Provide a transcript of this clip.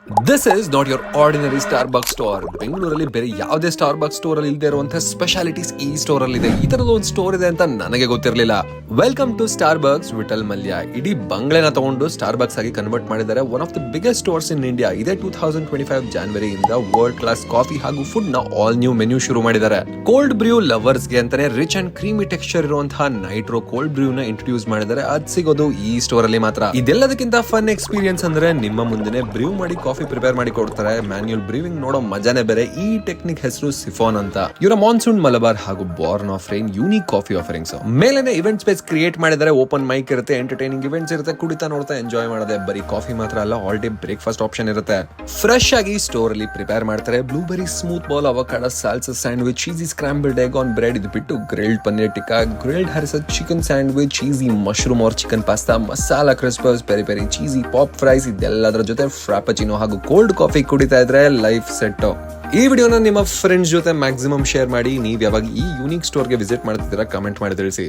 This is not your ordinary Starbucks store. ಬೆಂಗಳೂರಲ್ಲಿ ಬೇರೆ ಯಾವುದೇ ಸ್ಟಾರ್ಬಕ್ಸ್ ಸ್ಟೋರ್ ಅಲ್ಲಿ ಇಲ್ಲದೆ ಇರುವಂತಹ ಸ್ಪೆಷಾಲಿಟೀಸ್ ಈ ಸ್ಟೋರ್ ಅಲ್ಲಿ ಇದೆ. ಈ ತರದ ಒಂದು ಸ್ಟೋರ್ ಇದೆ ಅಂತ ನನಗೆ ಗೊತ್ತಿರಲಿಲ್ಲ. Welcome to Starbucks Vittal Mallya. ಇಡೀ ಬಂಗ್ಲೆನ ತಗೊಂಡು ಸ್ಟಾರ್ಬಕ್ಸ್ ಆಗಿ ಕನ್ವರ್ಟ್ ಮಾಡಿದ್ದಾರೆ. One of the biggest stores in India. ಇದೇ 2025 ಜಾನ್ವರಿ ಇಂದ ವರ್ಲ್ಡ್ ಕ್ಲಾಸ್ ಕಾಫಿ ಹಾಗೂ ಫುಡ್ ನ ಆಲ್ ನ್ಯೂ ಮೆನ್ಯೂ ಶುರು ಮಾಡಿದ್ದಾರೆ. ಕೋಲ್ಡ್ ಬ್ರ್ಯೂ ಲವರ್ಸ್ ಗೆ ಅಂತಾನೆ ರಿಚ್ ಅಂಡ್ ಕ್ರೀಮಿ ಟೆಕ್ಸ್ಚರ್ ಇರುವಂತಹ ನೈಟ್ರೋ ಕೋಲ್ಡ್ ಬ್ರ್ಯೂ ನ ಇಂಟ್ರೊಡ್ಯೂಸ್ ಮಾಡಿದ್ದಾರೆ. ಅದ್ ಸಿಗೋದು ಈ ಸ್ಟೋರ್ ಅಲ್ಲಿ ಮಾತ್ರ. ಇದೆಲ್ಲದಕ್ಕಿಂತ ಫನ್ ಎಕ್ಸ್ಪೀರಿಯನ್ಸ್ ಅಂದ್ರೆ ನಿಮ್ಮ ಮುಂದೆ ಬ್ರ್ಯೂ ಮಾಡಿ ಕಾಫಿ ಪ್ರಿಪೇರ್ ಮಾಡಿ ಕೊಡ್ತಾರೆ. ಮ್ಯಾನ್ಯುಯಲ್ ಬ್ರೀವಿಂಗ್ ನೋಡೋ ಮಜಾನೇ ಬೇರೆ. ಈ ಟೆಕ್ನಿಕ್ ಹೆಸರು ಸಿಫಾನ್ ಅಂತ. ಇವರ ಮಾನ್ಸೂನ್ ಮಲಬಾರ್ ಹಾಗೂ barn of rain unique coffee offerings. ಮೇಲೇನೆ ಇವೆಂಟ್ ಸ್ಪೇಸ್ ಕ್ರಿಯೇಟ್ ಮಾಡಿದ್ದಾರೆ. ಓಪನ್ ಮೈಕ್ ಇರುತ್ತೆ, ಎಂಟರ್ಟೈನಿಂಗ್ ಇವೆಂಟ್ಸ್ ಇರುತ್ತೆ, ಕುಡಿತಾ ನೋಡ್ತಾ ಎಂಜಾಯ್ ಮಾಡೋದೆ. ಬರೀ ಕಾಫಿ ಮಾತ್ರ ಅಲ್ಲ, ಆಲ್ ಡೇ ಬ್ರೇಕ್ಫಾಸ್ಟ್ ಆಪ್ಷನ್ ಇರುತ್ತೆ. ಫ್ರೆಶ್ ಆಗಿ ಸ್ಟೋರ್ ಅಲ್ಲಿ ಪ್ರಿಪೇರ್ ಮಾಡ್ತಾರೆ. Blueberry smooth bowl, avocado salsa sandwich, cheesy scrambled egg on bread. ಇದು ಬಿಟ್ಟು grilled paneer tikka, grilled harissa chicken sandwich, cheesy mushroom or chicken pasta, masala crispers, peri peri cheesy pop fries, ಇದೆಲ್ಲದರ ಜೊತೆ ಫ್ರಾಪಚಿನೋ ಹಾಗೂ cold coffee ಕುಡಿತಾ ಇದ್ರೆ life set. ಈ ವಿಡಿಯೋನ ನಿಮ್ಮ ಫ್ರೆಂಡ್ಸ್ ಜೊತೆ ಮ್ಯಾಕ್ಸಿಮಮ್ ಶೇರ್ ಮಾಡಿ. ನೀವು ಯಾವಾಗ ಈ ಯೂನಿಕ್ ಸ್ಟೋರ್ಗೆ ವಿಸಿಟ್ ಮಾಡ್ತಿದ್ದೀರಾ ಕಮೆಂಟ್ ಮಾಡಿ ತಿಳಿಸಿ.